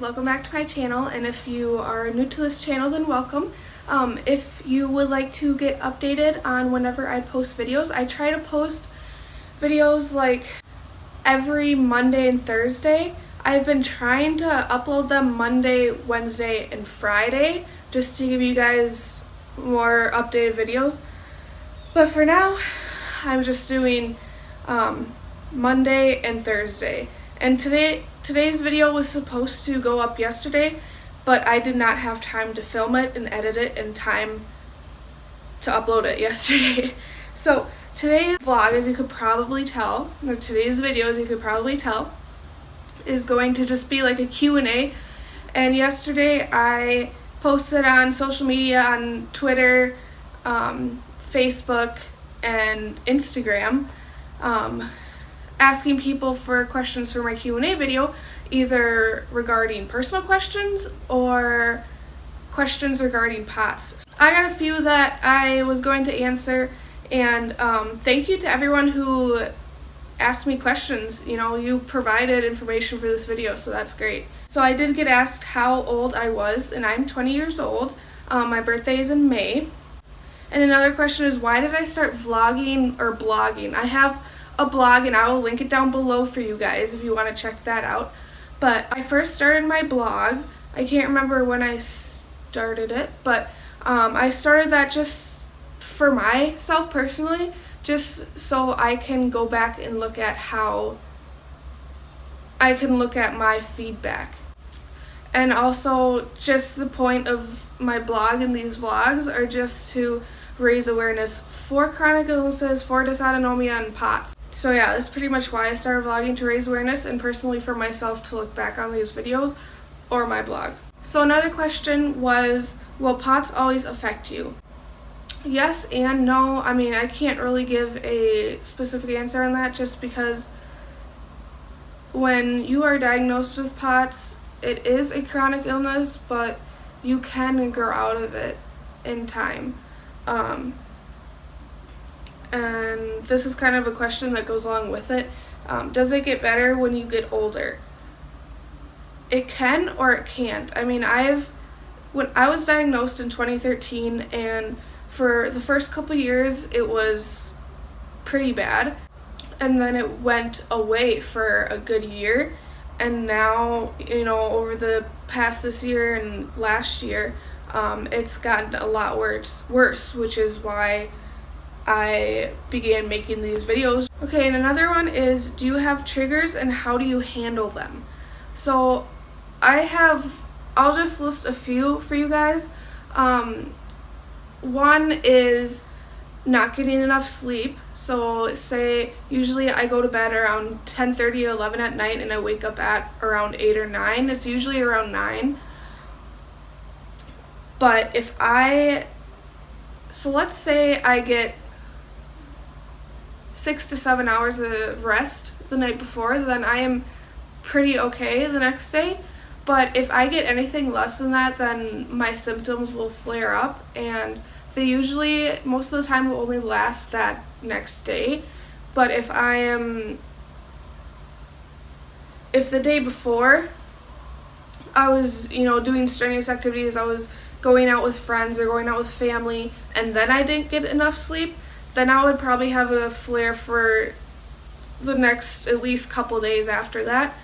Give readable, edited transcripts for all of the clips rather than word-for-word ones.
welcome back to my channel, and if you are new to this channel, then welcome. If you would like to get updated on whenever I post videos, I try to post videos like every Monday and Thursday. I've been trying to upload them Monday, Wednesday, and Friday just to give you guys more updated videos. But for now, I'm just doing Monday and Thursday. And today's video was supposed to go up yesterday, but I did not have time to film it and edit it in time to upload it yesterday. So today's vlog, as you could probably tell, or today's video, as you could probably tell, is going to just be like a Q&A. And yesterday I posted on social media, on Twitter, Facebook, and Instagram, asking people for questions for my Q&A video, either regarding personal questions or questions regarding POTS. I got a few that I was going to answer, and thank you to everyone who asked me questions. You know, you provided information for this video, so that's great. So I did get asked how old I was, and I'm 20 years old. My birthday is in May. And another question is, why did I start vlogging or blogging? I have a blog, and I will link it down below for you guys if you want to check that out. But I first started my blog, I can't remember when I started it, but I started that just for myself personally, just so I can go back and look at how I can look at my feedback. And also, just the point of my blog and these vlogs are just to raise awareness for chronic illnesses, for dysautonomia, and POTS. So yeah, that's pretty much why I started vlogging, to raise awareness and personally for myself to look back on these videos or my blog. So another question was, will POTS always affect you? Yes and no. I mean, I can't really give a specific answer on that, just because when you are diagnosed with POTS, it is a chronic illness, but you can grow out of it in time. And this is kind of a question that goes along with it. Does it get better when you get older? It can or it can't. I mean, when I was diagnosed in 2013, and for the first couple years it was pretty bad, and then it went away for a good year, and now, you know, over the past this year and last year, it's gotten a lot worse, which is why I began making these videos. Okay, and another one is, do you have triggers and how do you handle them? So I'll just list a few for you guys. One is not getting enough sleep. So say usually I go to bed around 10:30 or 11 at night, and I wake up at around 8 or 9. It's usually around 9. But so let's say I get 6 to 7 hours of rest the night before, then I am pretty okay the next day. But if I get anything less than that, then my symptoms will flare up, and they usually, most of the time, will only last that next day. But if the day before I was, you know, doing strenuous activities, I was going out with friends or going out with family, and then I didn't get enough sleep, then I would probably have a flare for the next at least couple days after that.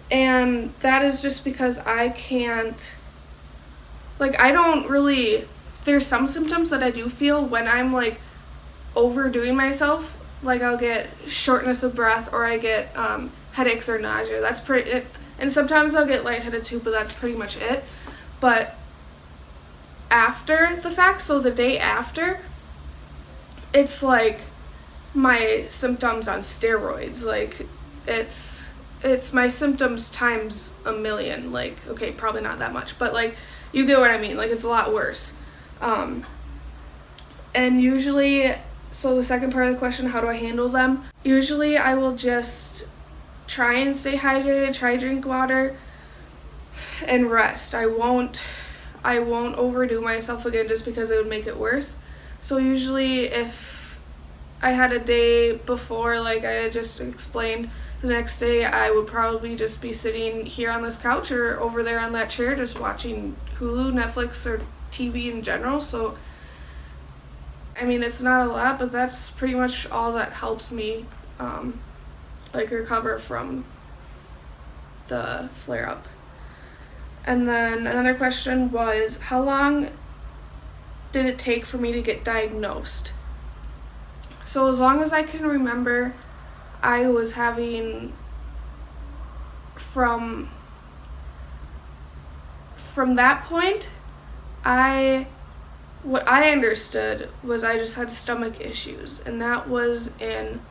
And that is just because I can't, like, I don't really, there's some symptoms that I do feel when I'm like overdoing myself. Like, I'll get shortness of breath, or I get headaches or nausea. That's pretty it. And sometimes I'll get lightheaded too, but that's pretty much it. But after the fact, so the day after, it's like my symptoms on steroids. Like, it's my symptoms times a million. Like, okay, probably not that much, but like, you get what I mean. Like, it's a lot worse. And usually, so the second part of the question, how do I handle them? Usually I will just try and stay hydrated, try to drink water, and rest. I won't overdo myself again, just because it would make it worse. So usually if I had a day before, like I had just explained, the next day I would probably just be sitting here on this couch or over there on that chair just watching Hulu, Netflix, or TV in general. So, I mean, it's not a lot, but that's pretty much all that helps me like recover from the flare-up. And then another question was, how long did it take for me to get diagnosed? So as long as I can remember, I was having from that point, what I understood was I just had stomach issues, and that was in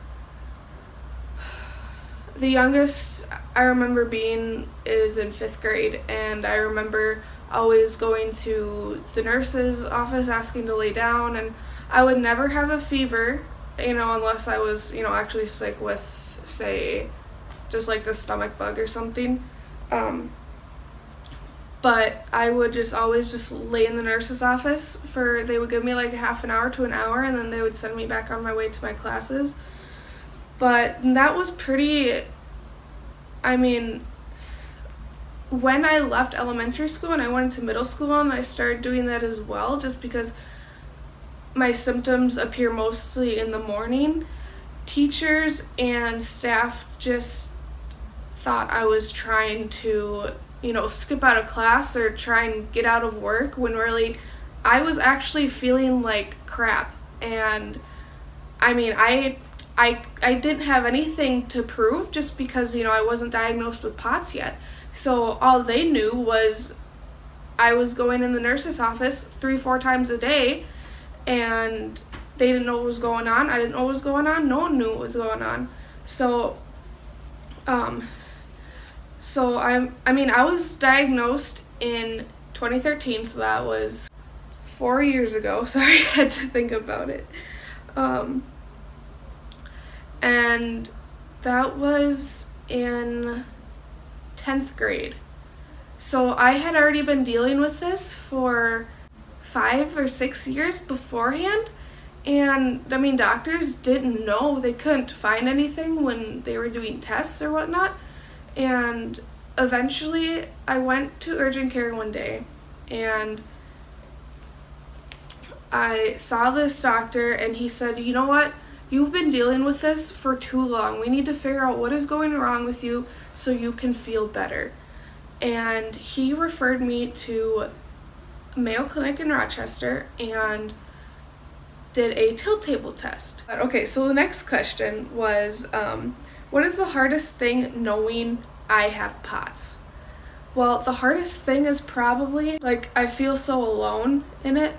the youngest I remember being is in 5th grade, and I remember always going to the nurse's office asking to lay down, and I would never have a fever, unless I was, actually sick with, say, just like the stomach bug or something. But I would just always just lay in the nurse's office they would give me like a half an hour to an hour, and then they would send me back on my way to my classes. But that was when I left elementary school and I went into middle school, and I started doing that as well, just because my symptoms appear mostly in the morning, teachers and staff just thought I was trying to, skip out of class or try and get out of work, when really I was actually feeling like crap. And I didn't have anything to prove, just because, I wasn't diagnosed with POTS yet. So all they knew was I was going in the nurse's office 3-4 times a day, and they didn't know what was going on. I didn't know what was going on. No one knew what was going on. So, I was diagnosed in 2013, so that was 4 years ago. Sorry, I had to think about it. And that was in 10th grade. So I had already been dealing with this for 5 or 6 years beforehand, and doctors didn't know. They couldn't find anything when they were doing tests or whatnot. And eventually I went to urgent care one day, and I saw this doctor, and he said, "You know what? You've been dealing with this for too long. We need to figure out what is going wrong with you so you can feel better." And he referred me to Mayo Clinic in Rochester and did a tilt table test. Okay, so the next question was, what is the hardest thing knowing I have POTS? Well, the hardest thing is probably, I feel so alone in it.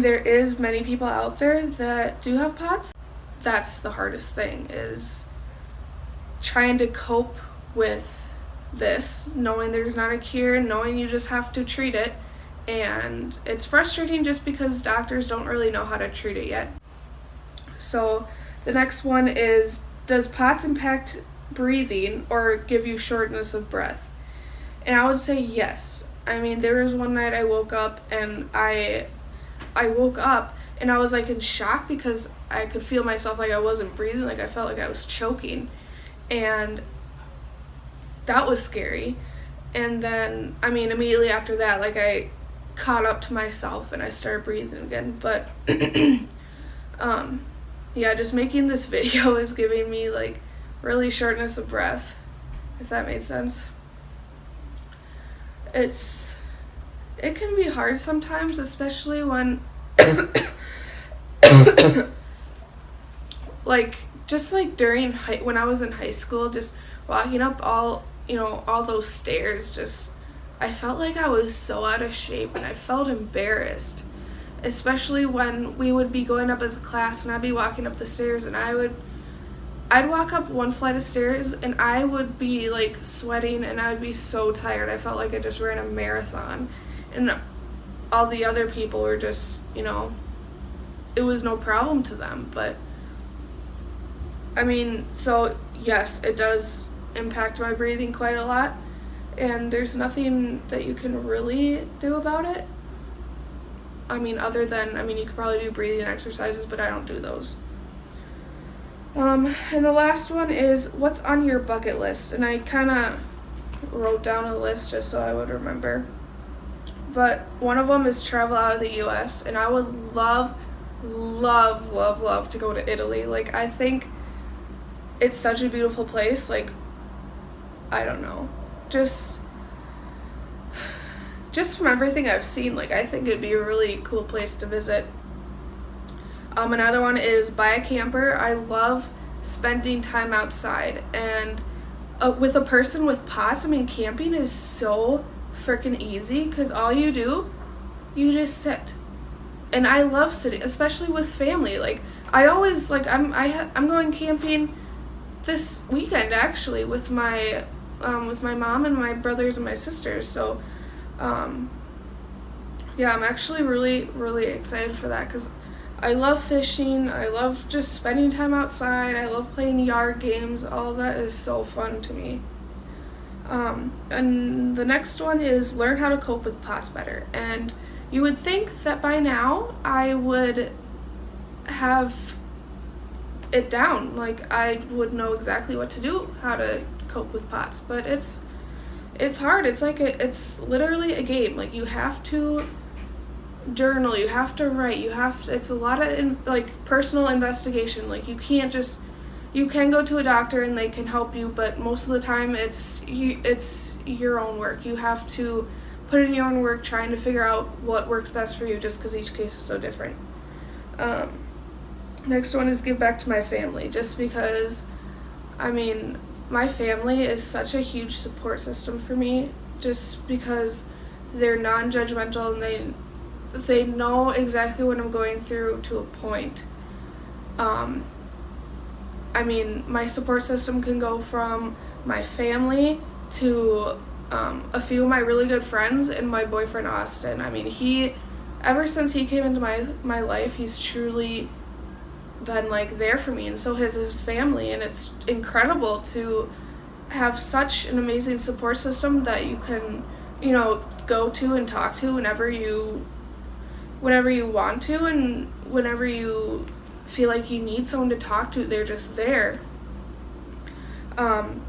There is many people out there that do have POTS. That's the hardest thing, is trying to cope with this, knowing there's not a cure, knowing you just have to treat it. And it's frustrating just because doctors don't really know how to treat it yet. So the next one is, does POTS impact breathing or give you shortness of breath? And I would say yes. There was one night I woke up, and I woke up and I was in shock, because I could feel myself I wasn't breathing, I felt like I was choking, and that was scary. And then immediately after that, I caught up to myself and I started breathing again. But just making this video is giving me really shortness of breath, if that made sense. It can be hard sometimes, especially when when I was in high school, just walking up all those stairs, I felt like I was so out of shape, and I felt embarrassed, especially when we would be going up as a class, and I'd be walking up the stairs, and I'd walk up one flight of stairs, and I would be sweating, and I would be so tired. I felt like I just ran a marathon, and all the other people were just, it was no problem to them. But so yes, it does impact my breathing quite a lot, and there's nothing that you can really do about it. I mean, other than, I mean, you could probably do breathing exercises, but I don't do those. And the last one is, what's on your bucket list? And I kind of wrote down a list just so I would remember. But one of them is travel out of the U.S. And I would love to go to Italy. Like, I think it's such a beautiful place. Like, I don't know. Just from everything I've seen, like, I think it'd be a really cool place to visit. Another one is buy a camper. I love spending time outside. And with a person with POTS, I mean, camping is so freaking easy because all you do, you just sit. And I love sitting, especially with family. Like, I always, like, I'm going camping this weekend, actually, with my mom and my brothers and my sisters. So, yeah, I'm actually really excited for that because I love fishing. I love just spending time outside. I love playing yard games. All of that is so fun to me. And the next one is learn how to cope with POTS better. And you would think that by now I would have it down. Like, I would know exactly what to do, how to cope with POTS. But it's hard. It's like it's literally a game. Like, you have to journal, you have to write, it's a lot of like personal investigation. Like, you can go to a doctor and they can help you, but most of the time it's your own work. You have to put in your own work trying to figure out what works best for you, just because each case is so different. Next one is give back to my family, just because, I mean, my family is such a huge support system for me, just because they're non-judgmental and they know exactly what I'm going through to a point. I mean, my support system can go from my family to a few of my really good friends and my boyfriend Austin. I mean, ever since he came into my life, he's truly been like there for me, and so has his family, and it's incredible to have such an amazing support system that you can, go to and talk to whenever you want to, and whenever you feel like you need someone to talk to, they're just there. And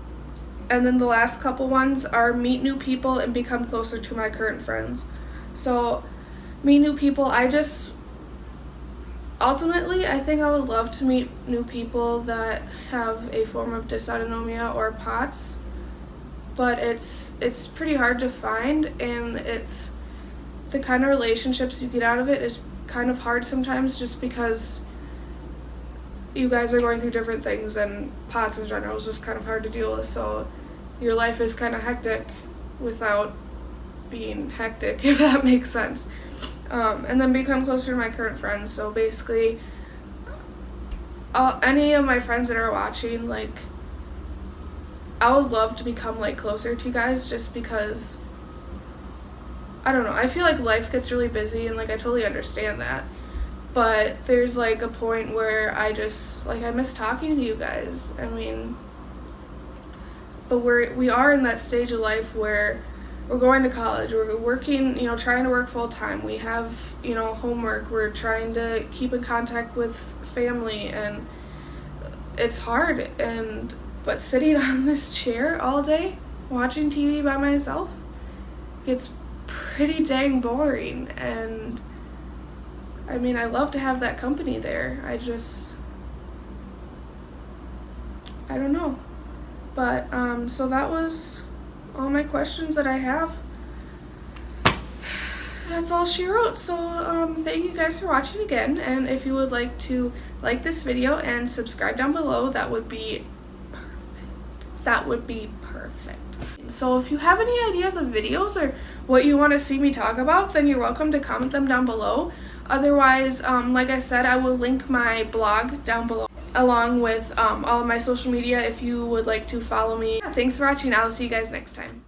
then the last couple ones are meet new people and become closer to my current friends. So, meet new people, ultimately, I think I would love to meet new people that have a form of dysautonomia or POTS, but it's pretty hard to find, and it's the kind of relationships you get out of it is kind of hard sometimes, just because you guys are going through different things, and POTS in general is just kind of hard to deal with, so your life is kind of hectic without being hectic, if that makes sense. And then become closer to my current friends. So basically, any of my friends that are watching, like, I would love to become, like, closer to you guys, just because, I don't know, I feel like life gets really busy, and, like, I totally understand that. But there's, like, a point where I just, like, I miss talking to you guys. I mean, but we are in that stage of life where we're going to college, we're working, trying to work full time. We have, homework, we're trying to keep in contact with family, and it's hard. But sitting on this chair all day, watching TV by myself, gets pretty dang boring. And I mean, I love to have that company there. I don't know. But, so that was all my questions that I have. That's all she wrote. So, thank you guys for watching again. And if you would like to like this video and subscribe down below, that would be perfect. That would be perfect. So if you have any ideas of videos or what you want to see me talk about, then you're welcome to comment them down below. Otherwise, like I said, I will link my blog down below, along with all of my social media if you would like to follow me. Thanks for watching. I'll see you guys next time.